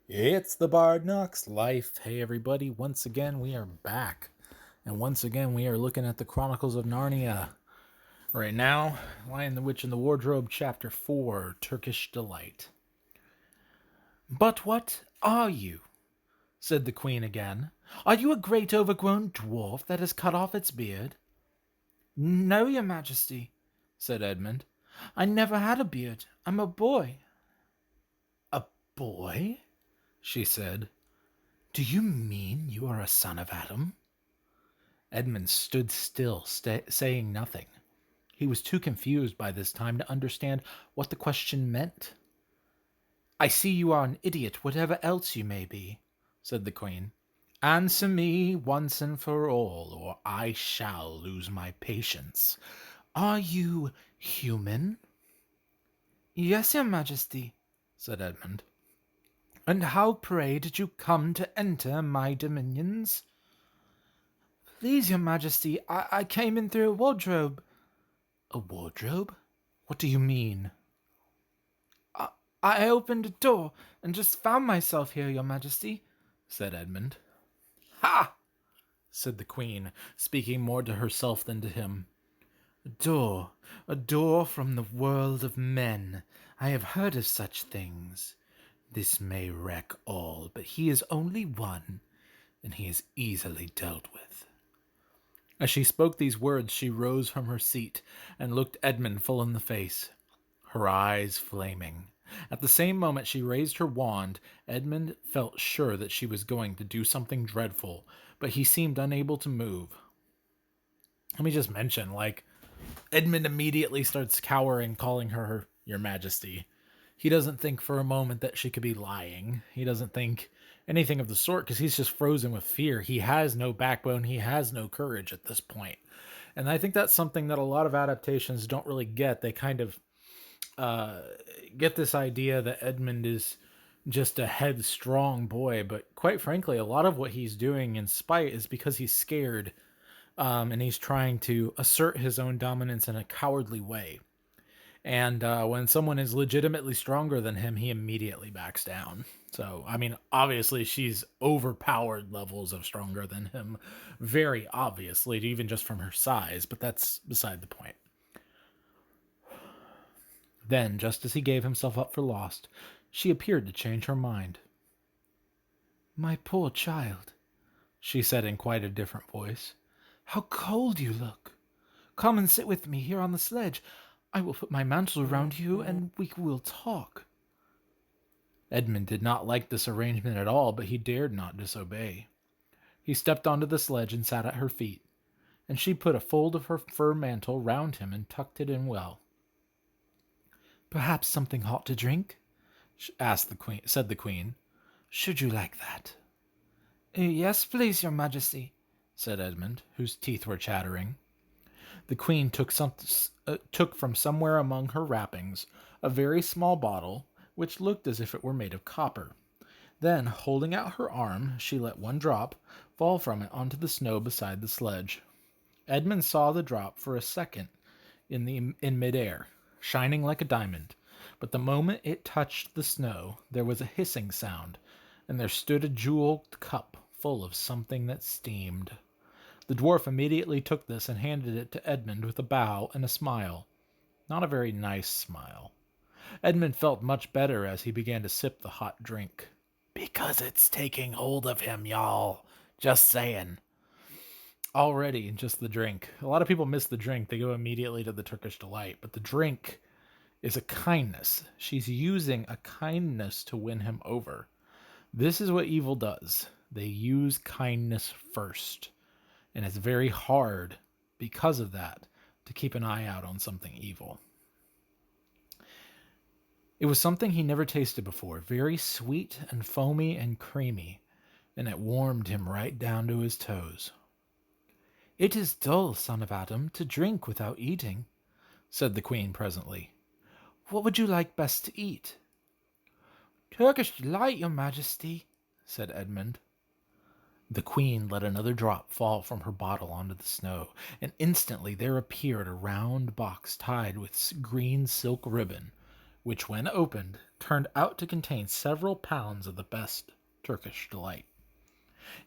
It's the Bard Knocks Life. Hey, everybody. Once again, we are back. And once again, we are looking at the Chronicles of Narnia. Right now, Lion the Witch in the Wardrobe, Chapter 4, Turkish Delight. But what are you? Said the Queen again. Are you a great overgrown dwarf that has cut off its beard? No, your Majesty, said Edmund. I never had a beard. I'm a boy. A boy? She said. Do you mean you are a son of Adam? Edmund stood still, saying nothing. He was too confused by this time to understand what the question meant. I see you are an idiot, whatever else you may be, said the Queen. Answer me once and for all, or I shall lose my patience. Are you human? Yes, your Majesty, said Edmund. And how, pray, did you come to enter my dominions? Please, your Majesty, I came in through a wardrobe. A wardrobe? What do you mean? I opened a door and just found myself here, your Majesty, said Edmund. Ha! Said the Queen, speaking more to herself than to him. A door from the world of men. I have heard of such things. This may wreck all, but he is only one, and he is easily dealt with. As she spoke these words, she rose from her seat and looked Edmund full in the face, her eyes flaming. At the same moment she raised her wand, Edmund felt sure that she was going to do something dreadful, but he seemed unable to move. Let me just mention, Edmund immediately starts cowering, calling her Your Majesty. He doesn't think for a moment that she could be lying. He doesn't think anything of the sort because he's just frozen with fear. He has no backbone. He has no courage at this point. And I think that's something that a lot of adaptations don't really get. They kind of get this idea that Edmund is just a headstrong boy. But quite frankly, a lot of what he's doing in spite is because he's scared and he's trying to assert his own dominance in a cowardly way. And when someone is legitimately stronger than him, he immediately backs down. So, I mean, obviously, she's overpowered levels of stronger than him. Very obviously, even just from her size, but that's beside the point. Then, just as he gave himself up for lost, she appeared to change her mind. My poor child, she said in quite a different voice. How cold you look. Come and sit with me here on the sledge. I will put my mantle around you, and we will talk. Edmund did not like this arrangement at all, but he dared not disobey. He stepped onto the sledge and sat at her feet, and she put a fold of her fur mantle round him and tucked it in well. Perhaps something hot to drink? said the Queen. Should you like that? Yes, please, your Majesty, said Edmund, whose teeth were chattering. The Queen took from somewhere among her wrappings a very small bottle, which looked as if it were made of copper. Then, holding out her arm, she let one drop fall from it onto the snow beside the sledge. Edmund saw the drop for a second in midair, shining like a diamond, but the moment it touched the snow, there was a hissing sound, and there stood a jeweled cup full of something that steamed. The dwarf immediately took this and handed it to Edmund with a bow and a smile. Not a very nice smile. Edmund felt much better as he began to sip the hot drink. Because it's taking hold of him, y'all. Just saying. Already, just the drink. A lot of people miss the drink. They go immediately to the Turkish Delight. But the drink is a kindness. She's using a kindness to win him over. This is what evil does. They use kindness first. And it's very hard, because of that, to keep an eye out on something evil. It was something he never tasted before, very sweet and foamy and creamy, and it warmed him right down to his toes. It is dull, son of Adam, to drink without eating, said the Queen presently. What would you like best to eat? Turkish Delight, your Majesty, said Edmund. The Queen let another drop fall from her bottle onto the snow, and instantly there appeared a round box tied with green silk ribbon, which, when opened, turned out to contain several pounds of the best Turkish delight.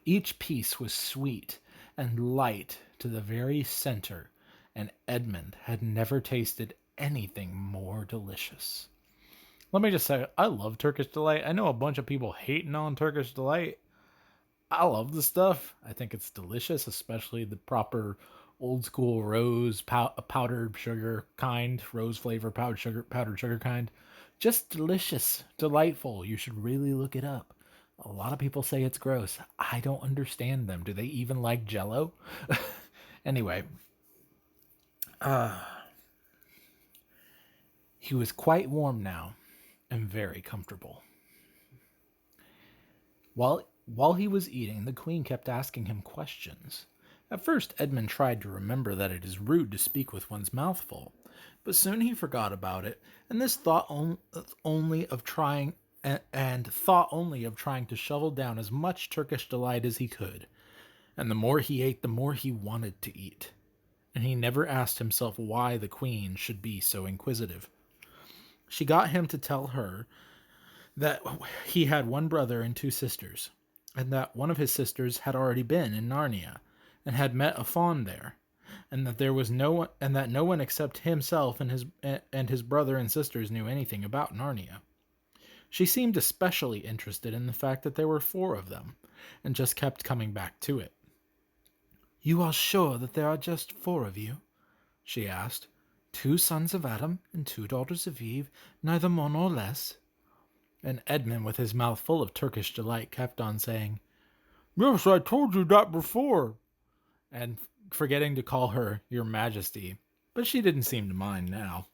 Each piece was sweet and light to the very center, and Edmund had never tasted anything more delicious. Let me just say, I love Turkish Delight. I know a bunch of people hating on Turkish Delight. I love the stuff. I think it's delicious, especially the proper old school rose powdered sugar kind, rose flavor powdered sugar kind. Just delicious, delightful. You should really look it up. A lot of people say it's gross. I don't understand them. Do they even like Jello? Anyway, he was quite warm now and very comfortable. While he was eating, the queen kept asking him questions. At first, Edmund tried to remember that it is rude to speak with one's mouth full, but soon he forgot about it, and this thought only of trying to shovel down as much Turkish delight as he could. And the more he ate, the more he wanted to eat. And he never asked himself why the queen should be so inquisitive. She got him to tell her that he had one brother and two sisters, and that one of his sisters had already been in Narnia and had met a faun there, and that no one except himself and his brother and sisters knew anything about Narnia. She seemed especially interested in the fact that there were four of them, and just kept coming back to it. "You are sure that there are just four of you?" she asked. "Two sons of Adam and two daughters of Eve, neither more nor less?" And Edmund, with his mouth full of Turkish delight, kept on saying, "Yes, I told you that before," and forgetting to call her Your Majesty, but she didn't seem to mind now.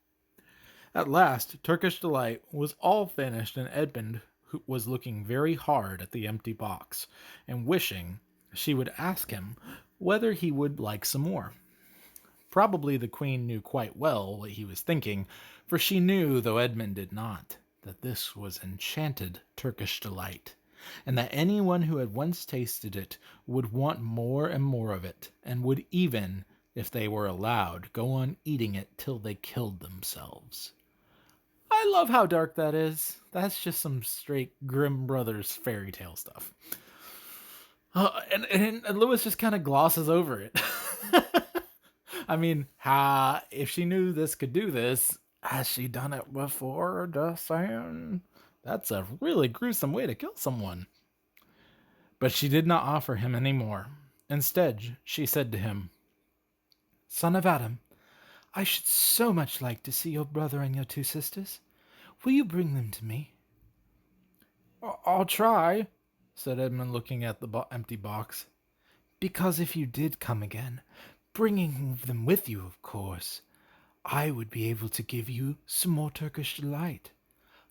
At last, Turkish Delight was all finished, and Edmund was looking very hard at the empty box, and wishing she would ask him whether he would like some more. Probably the queen knew quite well what he was thinking, for she knew, though Edmund did not, that this was enchanted Turkish Delight, and that anyone who had once tasted it would want more and more of it, and would even, if they were allowed, go on eating it till they killed themselves. I love how dark that is. That's just some straight Grimm Brothers fairy tale stuff. And Lewis just kind of glosses over it. I mean, if she knew this could do this, has she done it before? Just saying. That's a really gruesome way to kill someone. But she did not offer him any more. Instead, she said to him, "Son of Adam, I should so much like to see your brother and your two sisters. Will you bring them to me?" "I'll try," said Edmund, looking at the empty box. "Because if you did come again, bringing them with you, of course, I would be able to give you some more Turkish Delight.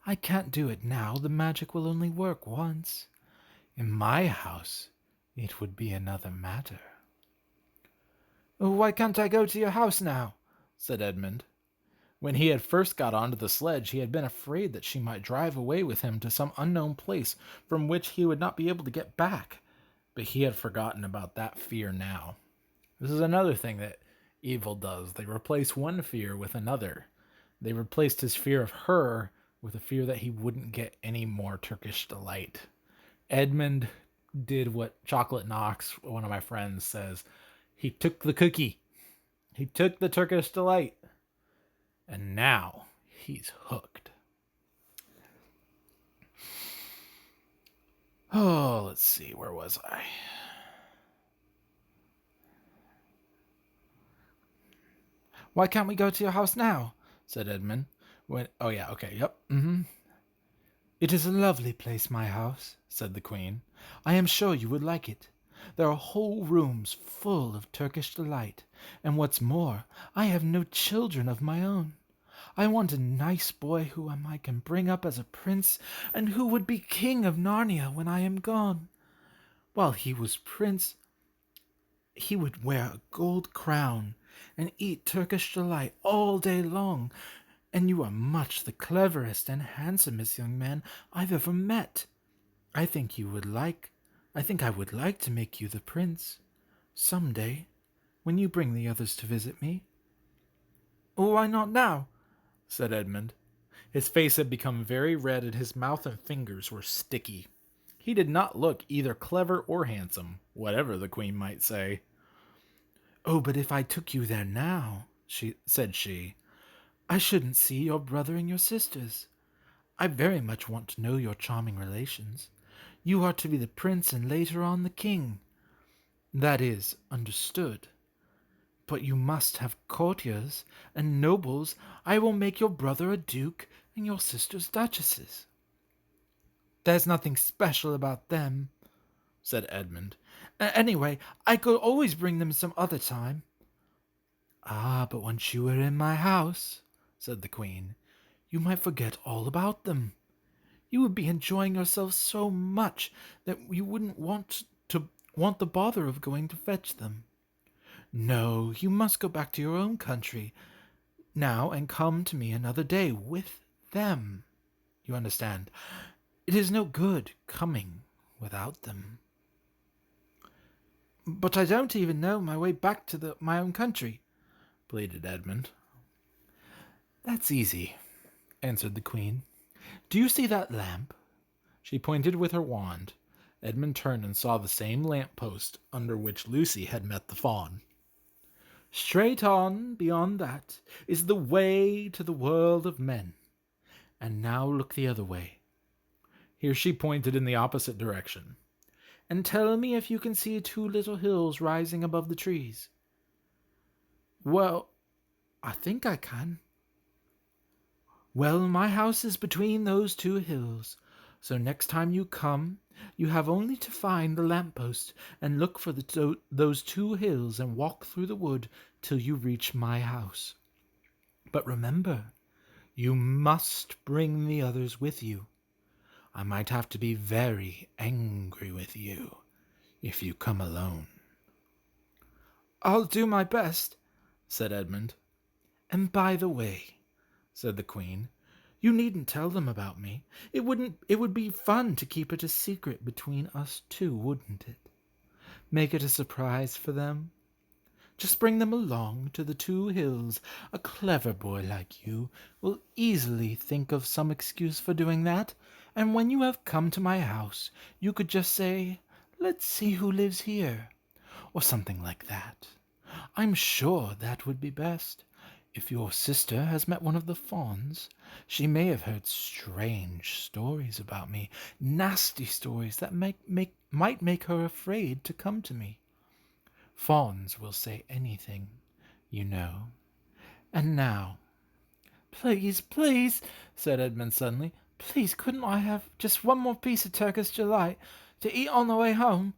I can't do it now. The magic will only work once. In my house, it would be another matter." "Why can't I go to your house now?" said Edmund. When he had first got onto the sledge, he had been afraid that she might drive away with him to some unknown place from which he would not be able to get back. But he had forgotten about that fear now. This is another thing that evil does. They replace one fear with another. They replaced his fear of her with a fear that he wouldn't get any more Turkish Delight. Edmund did what Chocolate Knox, one of my friends, says. He took the cookie. He took the Turkish Delight. And now he's hooked. Oh, let's see. Where was I? "Why can't we go to your house now?" said Edmund. Oh, yeah, okay, yep. "It is a lovely place, my house," said the queen. "I am sure you would like it. There are whole rooms full of Turkish Delight, and what's more, I have no children of my own. I want a nice boy whom I can bring up as a prince, and who would be king of Narnia when I am gone. While he was prince, he would wear a gold crown and eat Turkish Delight all day long, and you are much the cleverest and handsomest young man I've ever met. I think I would like to make you the prince, some day, when you bring the others to visit me." "Why not now?" said Edmund. His face had become very red, and his mouth and fingers were sticky. He did not look either clever or handsome, whatever the queen might say. "Oh, but if I took you there now," said she, "I shouldn't see your brother and your sisters. I very much want to know your charming relations. You are to be the prince and later on the king. That is understood. But you must have courtiers and nobles. I will make your brother a duke and your sisters duchesses." "There's nothing special about them," said Edmund. "Anyway, I could always bring them some other time." "Ah, but once you were in my house," said the queen, "you might forget all about them. You would be enjoying yourself so much that you wouldn't want the bother of going to fetch them. No, you must go back to your own country now and come to me another day with them. You understand? It is no good coming without them." "But I don't even know my way back to my own country," pleaded Edmund. "That's easy," answered the queen. "Do you see that lamp?" She pointed with her wand. Edmund turned and saw the same lamp post under which Lucy had met the fawn. "Straight on, beyond that, is the way to the world of men. And now look the other way." Here she pointed in the opposite direction. "And tell me if you can see two little hills rising above the trees." "Well, I think I can." "Well, my house is between those two hills, so next time you come, you have only to find the lamp-post and look for those two hills and walk through the wood till you reach my house. But remember, you must bring the others with you. I might have to be very angry with you if you come alone." "I'll do my best," said Edmund. "And by the way," said the queen, "you needn't tell them about me. It would be fun to keep it a secret between us two, wouldn't it? Make it a surprise for them. Just bring them along to the two hills. A clever boy like you will easily think of some excuse for doing that, and when you have come to my house, you could just say, 'Let's see who lives here,' or something like that. I'm sure that would be best. If your sister has met one of the fawns, she may have heard strange stories about me, nasty stories that might make her afraid to come to me. Fawns will say anything, you know. And now—" "Please, please," said Edmund suddenly, "please, couldn't I have just one more piece of Turkish delight to eat on the way home?"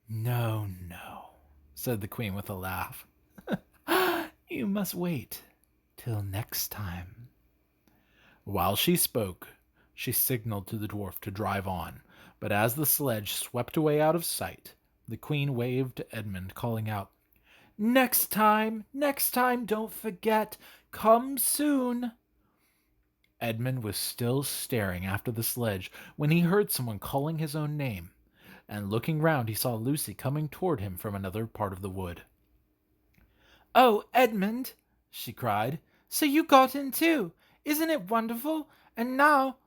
"No, no," said the queen with a laugh. "You must wait till next time." While she spoke, she signaled to the dwarf to drive on, but as the sledge swept away out of sight, the queen waved to Edmund, calling out, next time, don't forget, come soon." Edmund was still staring after the sledge when he heard someone calling his own name, and looking round he saw Lucy coming toward him from another part of the wood. "Oh, Edmund," she cried, "so you got in too! Isn't it wonderful? And now—"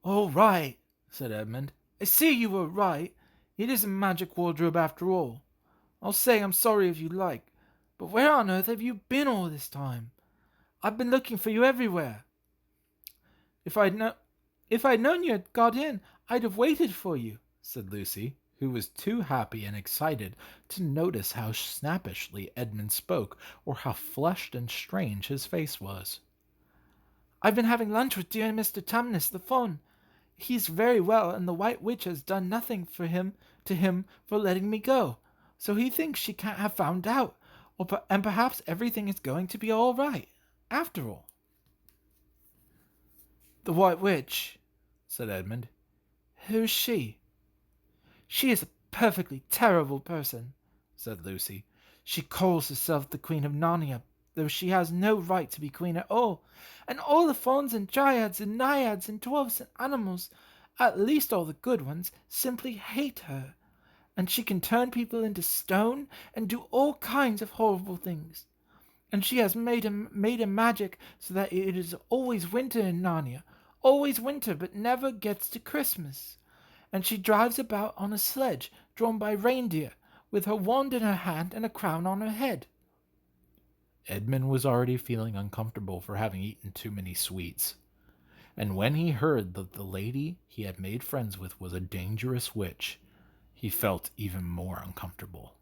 "All right," said Edmund. "I see you were right. It is a magic wardrobe after all. I'll say I'm sorry if you like, but where on earth have you been all this time? I've been looking for you everywhere. If I'd known you had got in, I'd have waited for you," said Lucy, who was too happy and excited to notice how snappishly Edmund spoke or how flushed and strange his face was. "I've been having lunch with dear Mr. Tumnus the fawn. He's very well, and the White Witch has done nothing to him for letting me go, so he thinks she can't have found out, and perhaps everything is going to be all right, after all." "The White Witch," said Edmund. "Who's she?" "She is a perfectly terrible person," said Lucy. "She calls herself the Queen of Narnia, though she has no right to be queen at all, and all the fauns and dryads and naiads and dwarfs and animals, at least all the good ones, simply hate her, and she can turn people into stone and do all kinds of horrible things. and she has made a magic so that it is always winter in Narnia. Always winter, but never gets to Christmas. And she drives about on a sledge drawn by reindeer, with her wand in her hand and a crown on her head. Edmund was already feeling uncomfortable for having eaten too many sweets, and when he heard that the lady he had made friends with was a dangerous witch, he felt even more uncomfortable.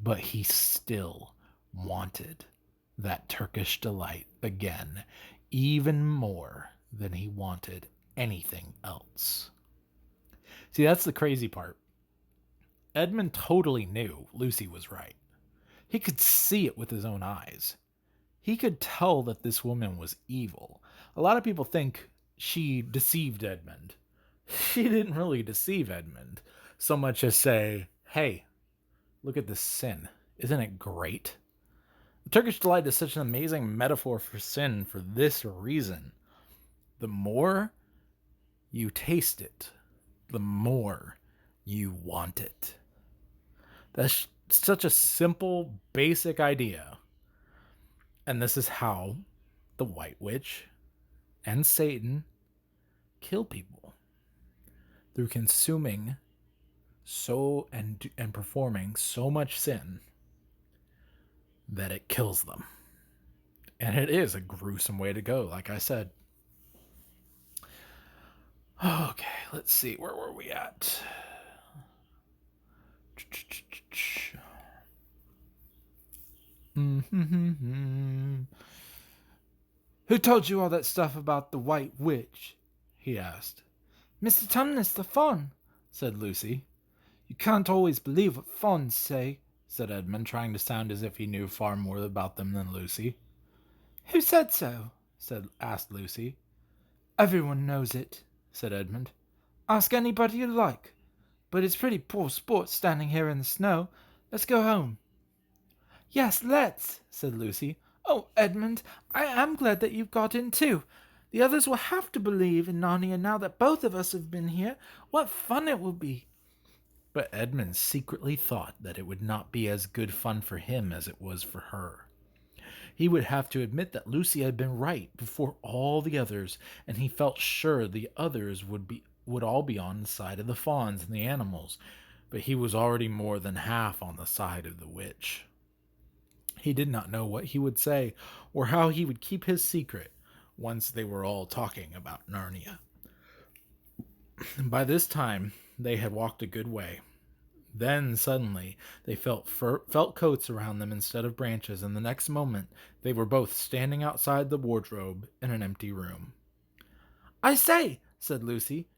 But he still wanted that Turkish delight again, even more than he wanted anything else. See, that's the crazy part. Edmund totally knew Lucy was right. He could see it with his own eyes. He could tell that this woman was evil. A lot of people think she deceived Edmund. She didn't really deceive Edmund, so much as say, hey, look at this sin. Isn't it great? The Turkish delight is such an amazing metaphor for sin for this reason. The more you taste it, the more you want it. That's such a simple, basic idea. And this is how the White Witch and Satan kill people. Through consuming and performing so much sin that it kills them. And it is a gruesome way to go, like I said. Okay, let's see. Where were we at? Who told you all that stuff about the White Witch? He asked. Mr. Tumnus the Fawn, said Lucy. You can't always believe what fawns say, said Edmund, trying to sound as if he knew far more about them than Lucy. Who said so? asked Lucy. Everyone knows it, said Edmund. Ask anybody you like. But it's pretty poor sport standing here in the snow. Let's go home. Yes, let's, said Lucy. Oh, Edmund, I am glad that you've got in too. The others will have to believe in Narnia now that both of us have been here. What fun it will be. But Edmund secretly thought that it would not be as good fun for him as it was for her. He would have to admit that Lucy had been right before all the others, and he felt sure the others would all be on the side of the fawns and the animals, but he was already more than half on the side of the witch. He did not know what he would say or how he would keep his secret once they were all talking about Narnia. By this time, they had walked a good way. Then, suddenly, they felt coats around them instead of branches, and the next moment, they were both standing outside the wardrobe in an empty room. I say, said Lucy,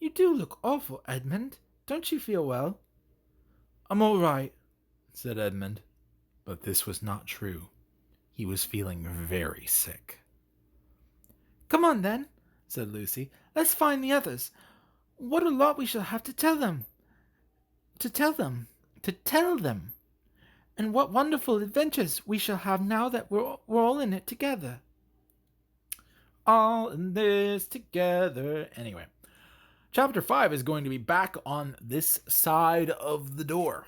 you do look awful, Edmund. Don't you feel well? I'm all right, said Edmund. But this was not true. He was feeling very sick. Come on, then, said Lucy. Let's find the others. What a lot we shall have to tell them. To tell them. And what wonderful adventures we shall have now that we're all in it together. All in this together. Anyway, chapter 5 is going to be back on this side of the door.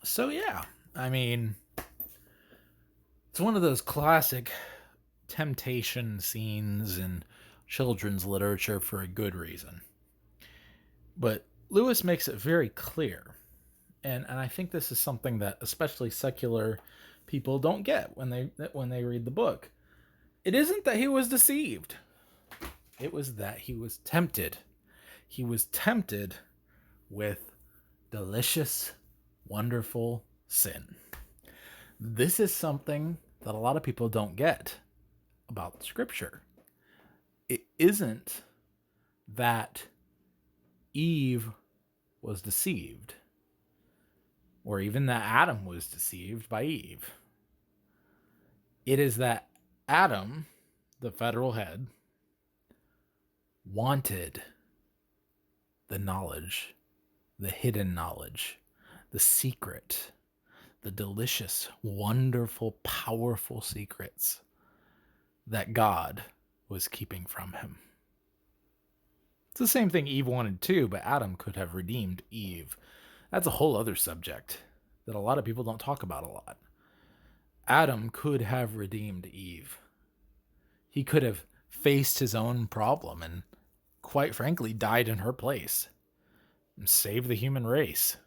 So yeah, I mean, it's one of those classic temptation scenes in children's literature for a good reason. But Lewis makes it very clear, and I think this is something that especially secular people don't get when they read the book. It isn't that he was deceived. It was that he was tempted. He was tempted with delicious, wonderful sin. This is something that a lot of people don't get about Scripture. It isn't that Eve was deceived, or even that Adam was deceived by Eve. It is that Adam, the federal head, wanted the knowledge, the hidden knowledge, the secret, the delicious, wonderful, powerful secrets that God was keeping from him. It's the same thing Eve wanted too, but Adam could have redeemed Eve. That's a whole other subject that a lot of people don't talk about a lot. Adam could have redeemed Eve. He could have faced his own problem and, quite frankly, died in her place and saved the human race.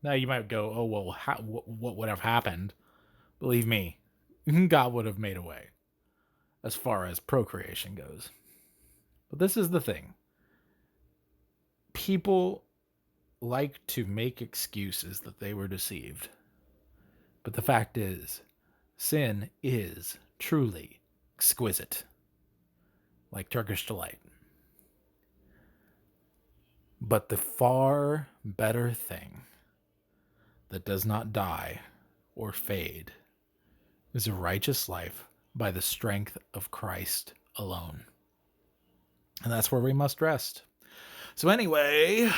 Now you might go, oh, well, what would have happened? Believe me, God would have made a way as far as procreation goes. But this is the thing. People like to make excuses that they were deceived. But the fact is, sin is truly exquisite, like Turkish delight. But the far better thing that does not die or fade is a righteous life by the strength of Christ alone. And that's where we must rest. So anyway,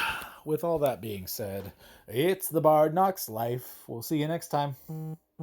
with all that being said, it's the Bard Knox life. We'll see you next time.